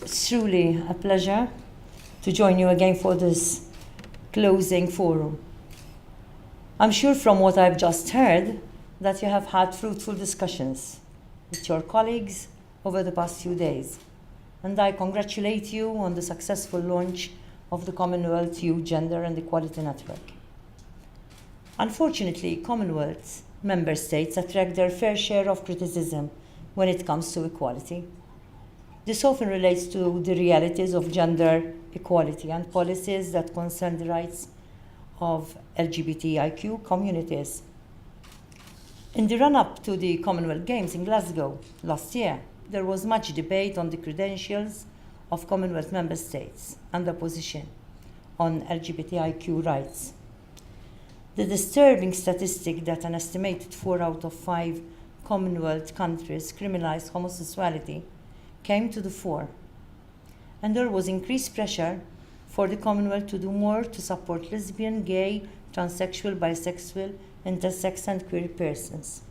It's truly a pleasure to join you again for this closing forum. I'm sure from what I've just heard that you have had fruitful discussions with your colleagues over the past few days, and I congratulate you on the successful launch of the Commonwealth Youth Gender and Equality Network. Unfortunately, Commonwealth member states attract their fair share of criticism when it comes to equality. This often relates to the realities of gender equality and policies that concern the rights of LGBTIQ communities. In the run-up to the Commonwealth Games in Glasgow last year, there was much debate on the credentials of Commonwealth member states and the position on LGBTIQ rights. The disturbing statistic that an estimated 4 out of 5 Commonwealth countries criminalize homosexuality came to the fore, and there was increased pressure for the Commonwealth to do more to support lesbian, gay, transsexual, bisexual, intersex and queer persons.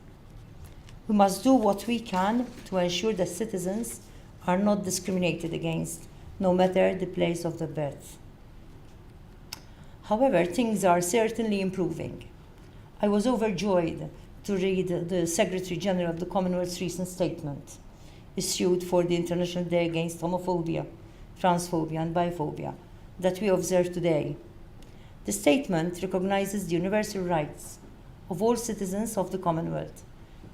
We must do what we can to ensure that citizens are not discriminated against, no matter the place of their birth. However, things are certainly improving. I was overjoyed to read the Secretary General of the Commonwealth's recent statement, issued for the International Day Against Homophobia, Transphobia and Biphobia, that we observe today. The statement recognizes the universal rights of all citizens of the Commonwealth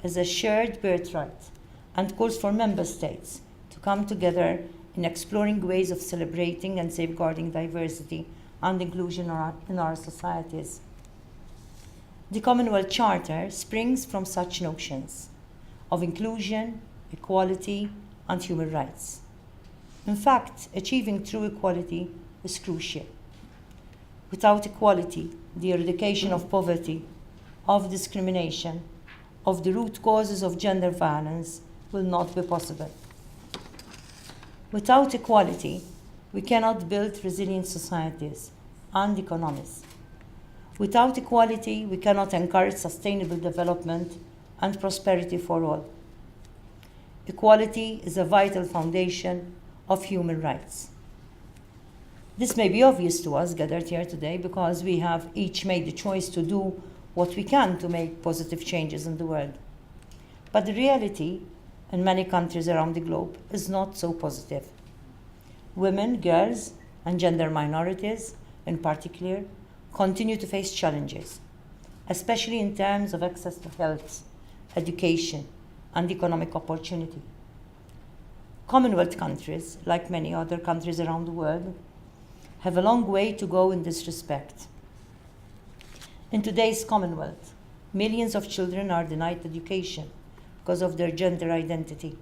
as a shared birthright and calls for member states to come together in exploring ways of celebrating and safeguarding diversity and inclusion in our societies. The Commonwealth Charter springs from such notions of inclusion, equality, and human rights. In fact, achieving true equality is crucial. Without equality, the eradication of poverty, of discrimination, of the root causes of gender violence will not be possible. Without equality, we cannot build resilient societies and economies. Without equality, we cannot encourage sustainable development and prosperity for all. Equality is a vital foundation of human rights. This may be obvious to us gathered here today because we have each made the choice to do what we can to make positive changes in the world. But the reality in many countries around the globe is not so positive. Women, girls, and gender minorities in particular continue to face challenges, especially in terms of access to health, education, and economic opportunity. Commonwealth countries, like many other countries around the world, have a long way to go in this respect. In today's Commonwealth, millions of children are denied education because of their gender identity.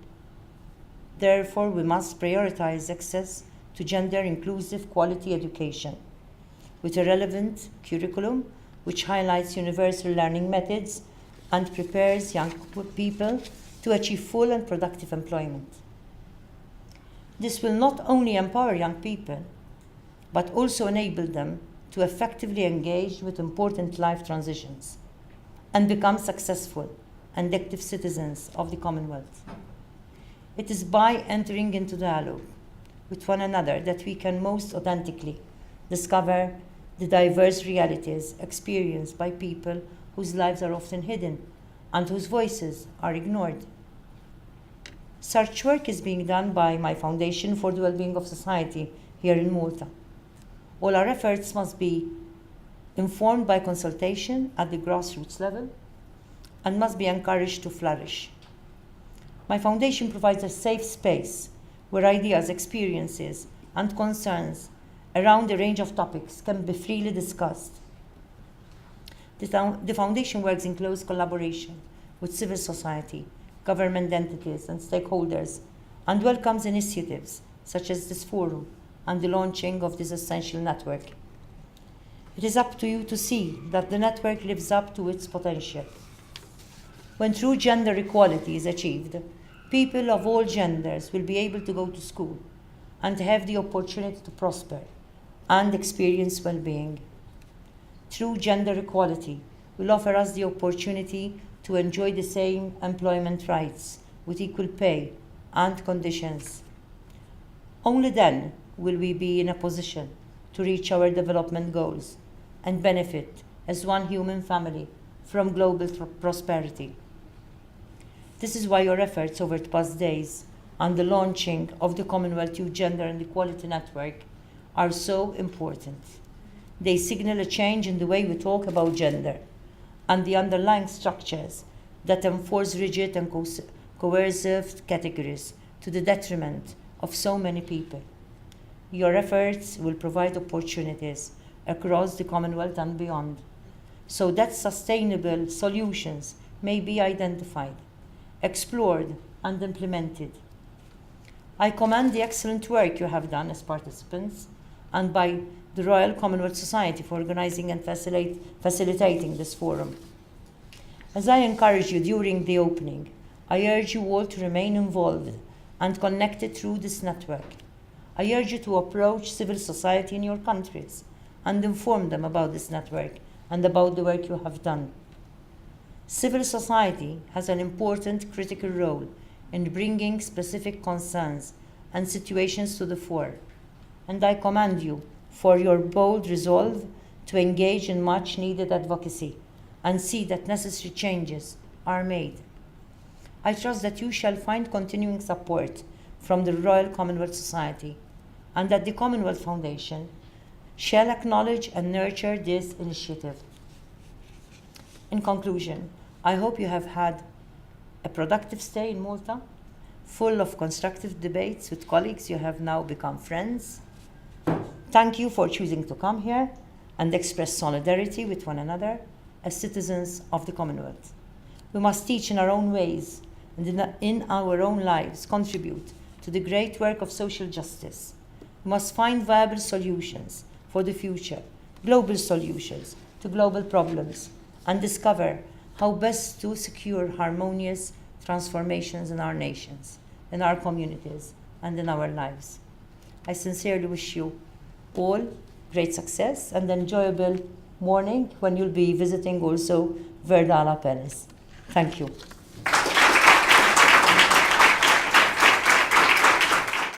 Therefore, we must prioritize access to gender-inclusive quality education with a relevant curriculum which highlights universal learning methods and prepares young people to achieve full and productive employment. This will not only empower young people, but also enable them to effectively engage with important life transitions and become successful and active citizens of the Commonwealth. It is by entering into dialogue with one another that we can most authentically discover the diverse realities experienced by people whose lives are often hidden and whose voices are ignored. Such work is being done by my Foundation for the Wellbeing of Society here in Malta. All our efforts must be informed by consultation at the grassroots level and must be encouraged to flourish. My foundation provides a safe space where ideas, experiences, and concerns around a range of topics can be freely discussed. The foundation works in close collaboration with civil society, government entities, and stakeholders, and welcomes initiatives such as this forum and the launching of this essential network. It is up to you to see that the network lives up to its potential. When true gender equality is achieved, people of all genders will be able to go to school and have the opportunity to prosper and experience well-being. True gender equality will offer us the opportunity to enjoy the same employment rights with equal pay and conditions. Only then will we be in a position to reach our development goals and benefit as one human family from global prosperity. This is why your efforts over the past days and the launching of the Commonwealth Youth Gender and Equality Network are so important. They signal a change in the way we talk about gender and the underlying structures that enforce rigid and coercive categories to the detriment of so many people. Your efforts will provide opportunities across the Commonwealth and beyond, so that sustainable solutions may be identified, explored, and implemented. I commend the excellent work you have done as participants and by the Royal Commonwealth Society for organizing and facilitating this forum. As I encourage you during the opening, I urge you all to remain involved and connected through this network. I urge you to approach civil society in your countries and inform them about this network and about the work you have done. Civil society has an important critical role in bringing specific concerns and situations to the fore, and I commend you for your bold resolve to engage in much needed advocacy and see that necessary changes are made. I trust that you shall find continuing support from the Royal Commonwealth Society and that the Commonwealth Foundation shall acknowledge and nurture this initiative. In conclusion, I hope you have had a productive stay in Malta, full of constructive debates with colleagues you have now become friends. Thank you for choosing to come here and express solidarity with one another as citizens of the Commonwealth. We must each in our own ways and in our own lives contribute to the great work of social justice. We must find viable solutions for the future, global solutions to global problems, and discover how best to secure harmonious transformations in our nations, in our communities, and in our lives. I sincerely wish you all great success and enjoyable morning when you'll be visiting also Verdala Palace. Thank you.